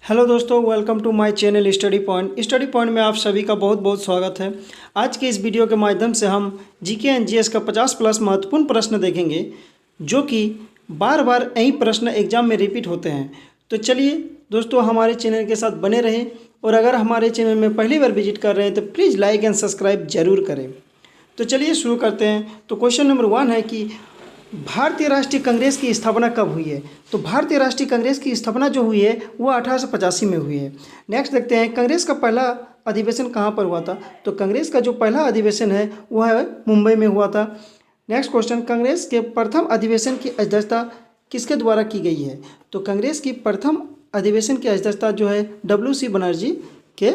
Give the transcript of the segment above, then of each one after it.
Hello दोस्तों, welcome to my channel study point. Study point में आप सभी का बहुत बहुत स्वागत है। आज के इस वीडियो के माध्यम से हम जीके एंड जीएस का 50 प्लस महत्वपूर्ण प्रश्न देखेंगे, जो कि बार बार यही प्रश्न एग्जाम में रिपीट होते हैं। तो चलिए दोस्तों, हमारे चैनल के साथ बने रहें, और अगर हमारे चैनल में पहली बार विजिट कर रहे हैं तो प्लीज़ लाइक एंड सब्सक्राइब जरूर करें। तो चलिए शुरू करते हैं। तो क्वेश्चन नंबर 1 है कि भारतीय राष्ट्रीय कांग्रेस की स्थापना कब हुई है। तो भारतीय राष्ट्रीय कांग्रेस की स्थापना जो हुई है वो 1885 में हुई है। नेक्स्ट देखते हैं, कांग्रेस का पहला अधिवेशन कहाँ पर हुआ था। तो कांग्रेस का जो पहला अधिवेशन है वह है मुंबई में हुआ था। नेक्स्ट क्वेश्चन, कांग्रेस के प्रथम अधिवेशन की अध्यक्षता किसके द्वारा की गई है। तो कांग्रेस की प्रथम अधिवेशन की अध्यक्षता जो है WC बनर्जी के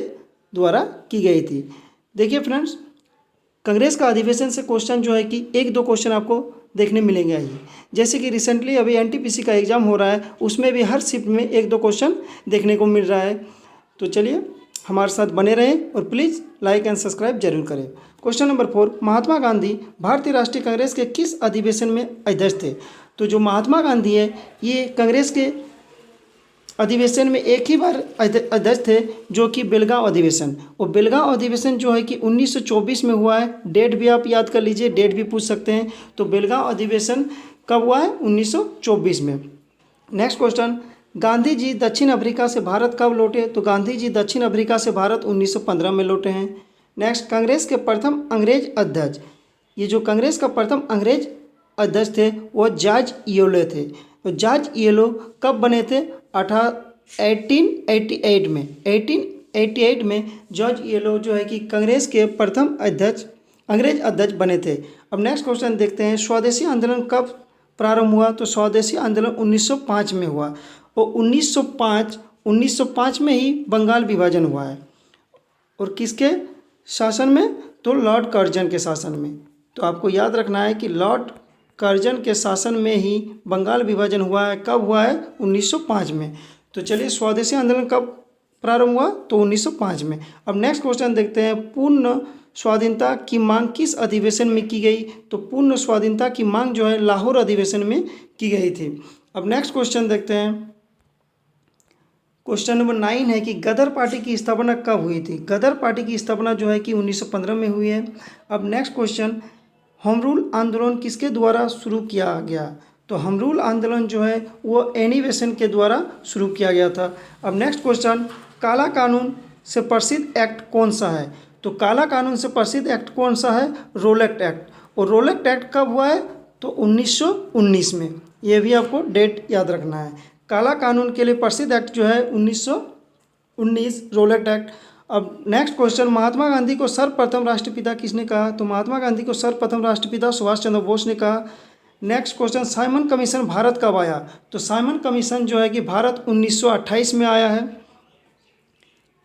द्वारा की गई थी। देखिए फ्रेंड्स, कांग्रेस का अधिवेशन से क्वेश्चन जो है कि एक दो क्वेश्चन आपको देखने मिलेंगे ही। जैसे कि रिसेंटली अभी NTPC का एग्ज़ाम हो रहा है, उसमें भी हर शिफ्ट में एक दो क्वेश्चन देखने को मिल रहा है। तो चलिए हमारे साथ बने रहें और प्लीज़ लाइक एंड सब्सक्राइब जरूर करें। क्वेश्चन नंबर 4, महात्मा गांधी भारतीय राष्ट्रीय कांग्रेस के किस अधिवेशन में अध्यक्ष थे। तो जो महात्मा गांधी है ये कांग्रेस के अधिवेशन में एक ही बार अध्यक्ष थे, जो कि बेलगांव अधिवेशन। और बेलगांव अधिवेशन जो है कि 1924 में हुआ है। डेट भी आप याद कर लीजिए, डेट भी पूछ सकते हैं। तो बेलगांव अधिवेशन कब हुआ है? 1924 में। नेक्स्ट क्वेश्चन, गांधी जी दक्षिण अफ्रीका से भारत कब लौटे। तो गांधी जी दक्षिण अफ्रीका से भारत 1915 में लौटे हैं। नेक्स्ट, कांग्रेस के प्रथम अंग्रेज अध्यक्ष, ये जो कांग्रेस का प्रथम अंग्रेज अध्यक्ष थे वह जॉर्ज येलो थे। तो जॉर्ज येलो कब बने थे? 1888 में 1888 में जॉर्ज येलो जो है कि कांग्रेस के प्रथम अध्यक्ष अंग्रेज अध्यक्ष बने थे। अब नेक्स्ट क्वेश्चन देखते हैं, स्वदेशी आंदोलन कब प्रारंभ हुआ। तो स्वदेशी आंदोलन 1905 में हुआ, और 1905 में ही बंगाल विभाजन हुआ है। और किसके शासन में? तो लॉर्ड कर्जन के शासन में। तो आपको याद रखना है कि लॉर्ड कर्जन के शासन में ही बंगाल विभाजन हुआ है। कब हुआ है? 1905 में। तो चलिए, स्वदेशी आंदोलन कब प्रारंभ हुआ? तो 1905 में। अब नेक्स्ट क्वेश्चन देखते हैं, पूर्ण स्वाधीनता की मांग किस अधिवेशन में की गई। तो पूर्ण स्वाधीनता की मांग जो है लाहौर अधिवेशन में की गई थी। अब नेक्स्ट क्वेश्चन देखते हैं, क्वेश्चन नंबर 9 है कि गदर पार्टी की स्थापना कब हुई थी। गदर पार्टी की स्थापना जो है कि 1915 में हुई है। अब नेक्स्ट क्वेश्चन, होम रूल आंदोलन किसके द्वारा शुरू किया गया। तो होम रूल आंदोलन जो है वो एनी बेसेंट के द्वारा शुरू किया गया था। अब नेक्स्ट क्वेश्चन, काला कानून से प्रसिद्ध एक्ट कौन सा है। तो काला कानून से प्रसिद्ध एक्ट कौन सा है? रोलेक्ट एक्ट। और रोलेक्ट एक्ट कब हुआ है? तो 1919 में। ये भी आपको डेट याद रखना है। काला कानून के लिए प्रसिद्ध एक्ट जो है 1919 रोलेक्ट एक्ट। अब नेक्स्ट क्वेश्चन, महात्मा गांधी को सर्वप्रथम राष्ट्रपिता किसने कहा। तो महात्मा गांधी को सर्वप्रथम राष्ट्रपिता सुभाष चंद्र बोस ने कहा। Next question, Simon commission Bharat कब आया। तो साइमन कमीशन जो है कि भारत 1928 में आया है।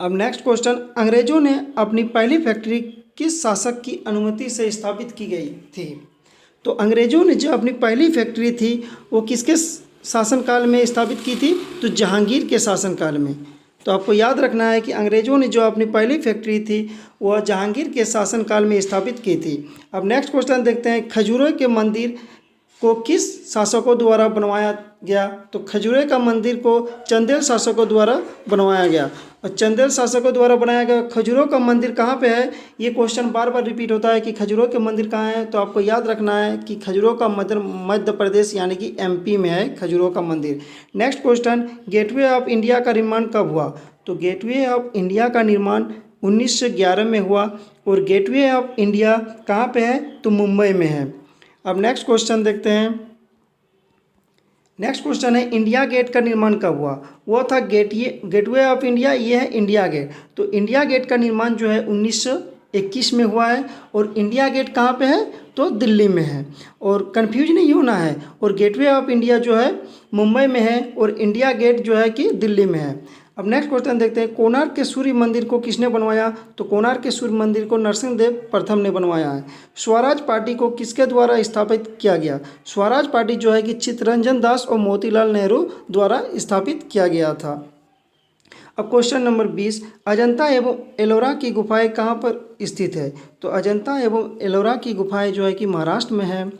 अब नेक्स्ट क्वेश्चन, अंग्रेजों ने अपनी पहली फैक्ट्री किस शासक की अनुमति से स्थापित की गई थी। तो अंग्रेजों ने जो अपनी पहली फैक्ट्री थी वो किसके शासनकाल में स्थापित की थी। तो जहांगीर के शासनकाल में। तो आपको याद रखना है कि अंग्रेजों ने जो अपनी पहली फैक्ट्री थी वह जहांगीर के शासनकाल में स्थापित की थी। अब नेक्स्ट क्वेश्चन देखते हैं, खजुराहो के मंदिर को किस शासकों द्वारा बनवाया गया। तो खजुराहो का मंदिर को चंदेल शासकों द्वारा बनवाया गया। और चंदेल शासकों द्वारा बनाया गया खजुराहो का मंदिर कहाँ पे है? ये क्वेश्चन बार बार रिपीट होता है कि खजुराहो के मंदिर कहाँ है। तो आपको याद रखना है कि खजुराहो का मंदिर मध्य प्रदेश यानी कि MP में है खजुराहो का मंदिर। Next question, gateway of India का निर्माण कब हुआ। तो गेटवे ऑफ इंडिया का निर्माण 1911 में हुआ। और गेटवे ऑफ इंडिया कहाँ पे है? तो मुंबई में है। अब नेक्स्ट क्वेश्चन देखते हैं, नेक्स्ट क्वेश्चन है, इंडिया गेट का निर्माण कब हुआ। वो था गेटवे ऑफ इंडिया, ये है इंडिया गेट। तो इंडिया गेट का निर्माण जो है 1921 में हुआ है। और इंडिया गेट कहाँ पे है? तो दिल्ली में है। और कंफ्यूज नहीं होना है। और गेटवे ऑफ इंडिया जो है मुंबई में है, और इंडिया गेट जो है कि दिल्ली में है। अब नेक्स्ट क्वेश्चन देखते हैं, कोणार्क के सूर्य मंदिर को किसने बनवाया। तो कोणार्क के सूर्य मंदिर को नरसिंहदेव प्रथम ने बनवाया है। स्वराज पार्टी को किसके द्वारा स्थापित किया गया। स्वराज पार्टी जो है कि चित्तरंजन दास और मोतीलाल नेहरू द्वारा स्थापित किया गया था। अब क्वेश्चन नंबर 20, अजंता एवं एलोरा की गुफाएं कहाँ पर स्थित है। तो अजंता एवं एलोरा की गुफाएं जो है कि महाराष्ट्र में है।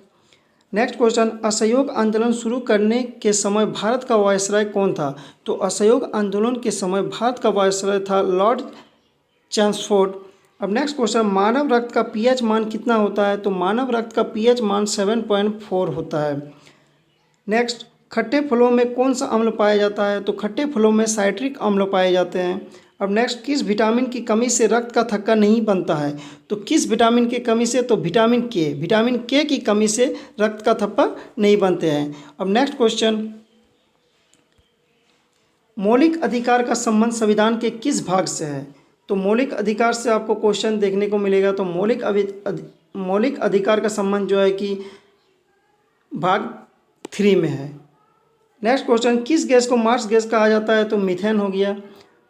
नेक्स्ट क्वेश्चन, असहयोग आंदोलन शुरू करने के समय भारत का वायसराय कौन था? तो असहयोग आंदोलन के समय भारत का वायसराय था लॉर्ड चैम्सफोर्ड। अब नेक्स्ट क्वेश्चन, मानव रक्त का पीएच मान कितना होता है? तो मानव रक्त का पीएच मान 7.4 होता है। नेक्स्ट, खट्टे फलों में कौन सा अम्ल पाया जाता है? तो खट्टे फलों में साइट्रिक अम्ल पाए जाते हैं। अब नेक्स्ट, किस विटामिन की कमी से रक्त का थक्का नहीं बनता है? तो किस विटामिन की कमी से? तो विटामिन के की कमी से रक्त का थप्पा नहीं बनते हैं। अब नेक्स्ट क्वेश्चन, मौलिक अधिकार का संबंध संविधान के किस भाग से है? तो मौलिक अधिकार से आपको क्वेश्चन देखने को मिलेगा। तो मौलिक अधिकार का संबंध जो है कि भाग 3 में है। नेक्स्ट क्वेश्चन, किस गैस को मार्स गैस कहा जाता है? तो मीथेन हो गया।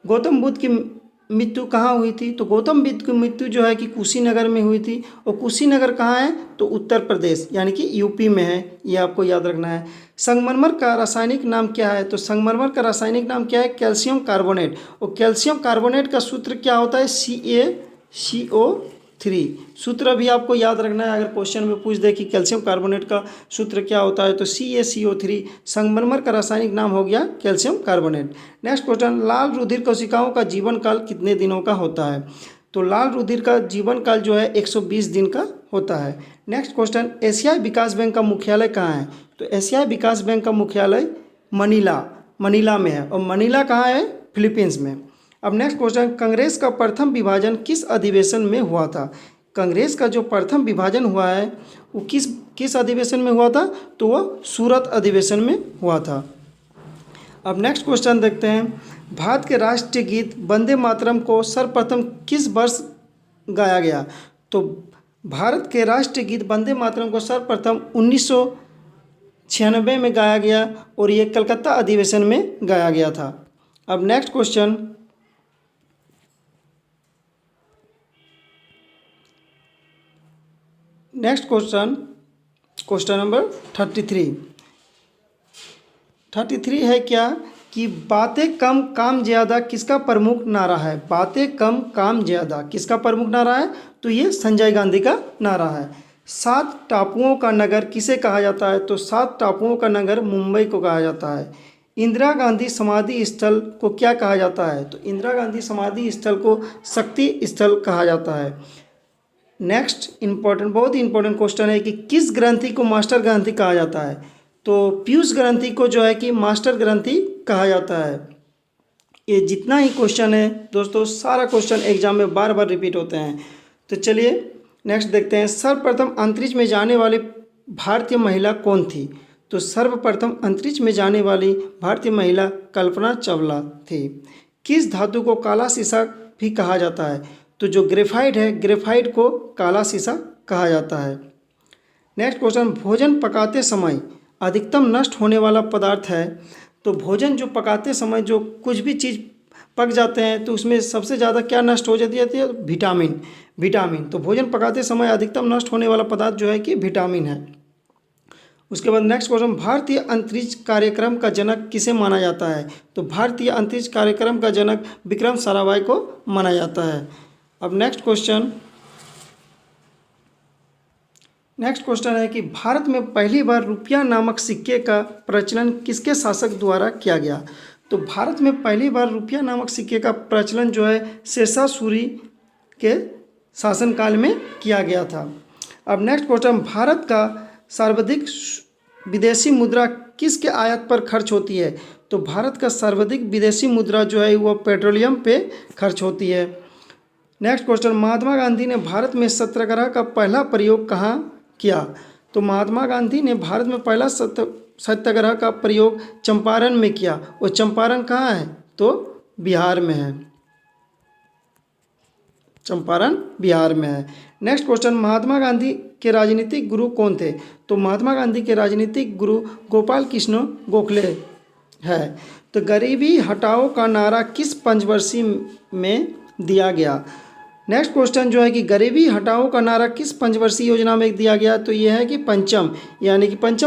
गौतम बुद्ध की मृत्यु कहाँ हुई थी? तो गौतम बुद्ध की मृत्यु जो है कि कुशीनगर में हुई थी। और कुशीनगर कहाँ है? तो उत्तर प्रदेश यानी कि यूपी में है, ये आपको याद रखना है। संगमरमर का रासायनिक नाम क्या है? तो संगमरमर का रासायनिक नाम क्या है? Calcium carbonate. और कैल्शियम कार्बोनेट का सूत्र क्या होता है? CaCO3। सूत्र भी आपको याद रखना है, अगर क्वेश्चन में पूछ दे कि कैल्शियम कार्बोनेट का सूत्र क्या होता है तो CaCO3। संगमरमर का रासायनिक नाम हो गया कैल्शियम कार्बोनेट। नेक्स्ट क्वेश्चन, लाल रुधिर कोशिकाओं का जीवन काल कितने दिनों का होता है? तो लाल रुधिर का जीवन काल जो है 120 दिन का होता है। नेक्स्ट क्वेश्चन, एशियाई विकास बैंक का मुख्यालय कहाँ है? तो एशियाई विकास बैंक का मुख्यालय मनीला में है। और मनीला कहाँ है? फिलीपींस में। अब नेक्स्ट क्वेश्चन, कांग्रेस का प्रथम विभाजन किस अधिवेशन में हुआ था? कांग्रेस का जो प्रथम विभाजन हुआ है वो किस अधिवेशन में हुआ था? तो वह सूरत अधिवेशन में हुआ था। अब नेक्स्ट क्वेश्चन देखते हैं, भारत के राष्ट्रीय गीत वंदे मातरम को सर्वप्रथम किस वर्ष गाया गया? तो भारत के राष्ट्रीय गीत वंदे मातरम को सर्वप्रथम 1996 में गाया गया और ये कलकत्ता अधिवेशन में गाया गया था। अब नेक्स्ट क्वेश्चन, क्वेश्चन नंबर 33 है क्या कि बातें कम काम ज़्यादा किसका प्रमुख नारा है? बातें कम काम ज़्यादा किसका प्रमुख नारा है? तो ये संजय गांधी का नारा है। 7 टापुओं का नगर किसे कहा जाता है? तो 7 टापुओं का नगर मुंबई को कहा जाता है। इंदिरा गांधी समाधि स्थल को क्या कहा जाता है? तो इंदिरा गांधी समाधि स्थल को शक्ति स्थल कहा जाता है। नेक्स्ट बहुत ही इंपॉर्टेंट क्वेश्चन है कि किस ग्रंथि को मास्टर ग्रंथि कहा जाता है? तो पीयूष ग्रंथि को जो है कि मास्टर ग्रंथि कहा जाता है। ये जितना ही क्वेश्चन है दोस्तों, सारा क्वेश्चन एग्जाम में बार बार रिपीट होते हैं। तो चलिए नेक्स्ट देखते हैं, सर्वप्रथम अंतरिक्ष में जाने वाली भारतीय महिला कौन थी? तो सर्वप्रथम अंतरिक्ष में जाने वाली भारतीय महिला कल्पना चावला थी। किस धातु को काला शीशा भी कहा जाता है? तो जो ग्रेफाइट है, ग्रेफाइट को काला शीशा कहा जाता है। नेक्स्ट क्वेश्चन, भोजन पकाते समय अधिकतम नष्ट होने वाला पदार्थ है। तो भोजन जो पकाते समय जो कुछ भी चीज़ पक जाते हैं तो उसमें सबसे ज़्यादा क्या नष्ट हो जाती है? विटामिन। तो भोजन पकाते समय अधिकतम नष्ट होने वाला पदार्थ जो है कि विटामिन है। उसके बाद नेक्स्ट क्वेश्चन, भारतीय अंतरिक्ष कार्यक्रम का जनक किसे माना जाता है? तो भारतीय अंतरिक्ष कार्यक्रम का जनक विक्रम साराभाई को माना जाता है। अब नेक्स्ट क्वेश्चन है कि भारत में पहली बार रुपया नामक सिक्के का प्रचलन किसके शासक द्वारा किया गया? तो भारत में पहली बार रुपया नामक सिक्के का प्रचलन जो है शेरशाह सूरी के शासनकाल में किया गया था। अब नेक्स्ट क्वेश्चन, भारत का सर्वाधिक विदेशी मुद्रा किसके आयात पर खर्च होती है? तो भारत का सर्वाधिक विदेशी मुद्रा जो है वो पेट्रोलियम पे खर्च होती है। नेक्स्ट क्वेश्चन, महात्मा गांधी ने भारत में सत्याग्रह का पहला प्रयोग कहाँ किया? तो महात्मा गांधी ने भारत में पहला सत्याग्रह का प्रयोग चंपारण में किया। और चंपारण कहाँ है? तो बिहार में है। चंपारण बिहार में है। नेक्स्ट क्वेश्चन, महात्मा गांधी के राजनीतिक गुरु कौन थे? तो महात्मा गांधी के राजनीतिक गुरु गोपाल कृष्ण गोखले है। तो गरीबी हटाओ का नारा किस पंचवर्षीय में दिया गया? नेक्स्ट क्वेश्चन जो है कि गरीबी हटाओ का नारा किस पंचवर्षीय योजना में दिया गया? तो यह है कि पंचम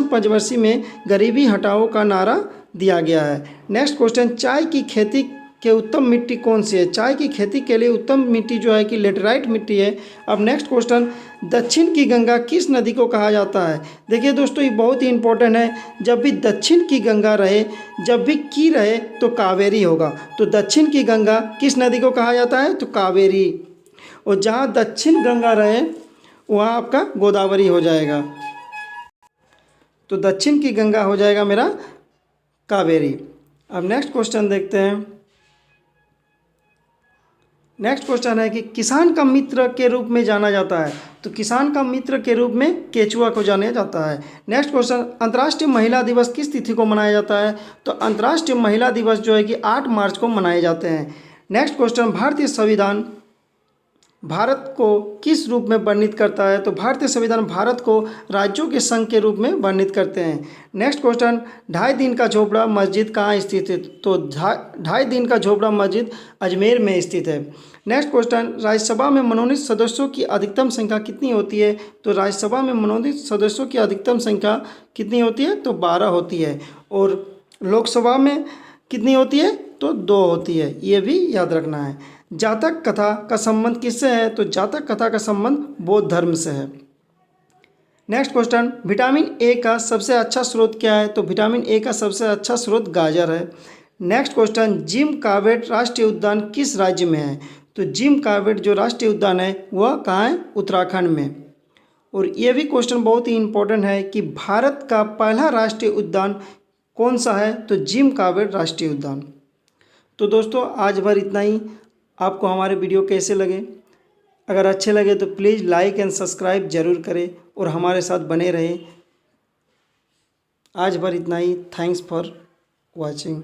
पंचवर्षीय में गरीबी हटाओ का नारा दिया गया है। नेक्स्ट क्वेश्चन, चाय की खेती कि उत्तम मिट्टी कौन सी है। चाय की खेती के लिए उत्तम मिट्टी जो है कि लेटराइट मिट्टी है। अब नेक्स्ट क्वेश्चन, दक्षिण की गंगा किस नदी को कहा जाता है। देखिए दोस्तों, ये बहुत ही इंपॉर्टेंट है। जब भी दक्षिण की गंगा रहे, जब भी की रहे तो कावेरी होगा। तो दक्षिण की गंगा किस नदी को कहा जाता है, तो कावेरी। और जहाँ दक्षिण गंगा रहे वहाँ आपका गोदावरी हो जाएगा। तो दक्षिण की गंगा हो जाएगा मेरा कावेरी। अब नेक्स्ट क्वेश्चन देखते हैं। नेक्स्ट क्वेश्चन है कि किसान का मित्र के रूप में जाना जाता है। तो किसान का मित्र के रूप में केचुआ को जाना जाता है। नेक्स्ट क्वेश्चन, अंतर्राष्ट्रीय महिला दिवस किस तिथि को मनाया जाता है। तो अंतर्राष्ट्रीय महिला दिवस जो है कि 8 मार्च को मनाए जाते हैं। नेक्स्ट क्वेश्चन, भारतीय संविधान भारत को किस रूप में वर्णित करता है। तो भारतीय संविधान भारत को राज्यों के संघ के रूप में वर्णित करते हैं। नेक्स्ट क्वेश्चन, 2.5 दिन का झोपड़ा मस्जिद कहाँ स्थित है। तो 2.5 दिन का झोपड़ा मस्जिद अजमेर में स्थित है। नेक्स्ट क्वेश्चन, राज्यसभा में मनोनीत सदस्यों की अधिकतम संख्या कितनी होती है। तो राज्यसभा में मनोनीत सदस्यों की अधिकतम संख्या कितनी होती है, तो 12 होती है। और लोकसभा में कितनी होती है, तो 2 होती है। ये भी याद रखना है। जातक कथा का संबंध किससे है। तो जातक कथा का संबंध बौद्ध धर्म से है। नेक्स्ट क्वेश्चन, विटामिन ए का सबसे अच्छा स्रोत क्या है। तो विटामिन ए का सबसे अच्छा स्रोत गाजर है। नेक्स्ट क्वेश्चन, जिम कॉर्बेट राष्ट्रीय उद्यान किस राज्य में है। तो जिम कॉर्बेट जो राष्ट्रीय उद्यान है वह कहाँ है, उत्तराखंड में। और ये भी क्वेश्चन बहुत ही इंपॉर्टेंट है कि भारत का पहला राष्ट्रीय उद्यान कौन सा है। तो जिम कॉर्बेट राष्ट्रीय उद्यान। तो दोस्तों, आज भर इतना ही। आपको हमारे वीडियो कैसे लगे, अगर अच्छे लगे तो प्लीज़ लाइक एंड सब्सक्राइब ज़रूर करें और हमारे साथ बने रहें। आज भर इतना ही। Thanks for watching.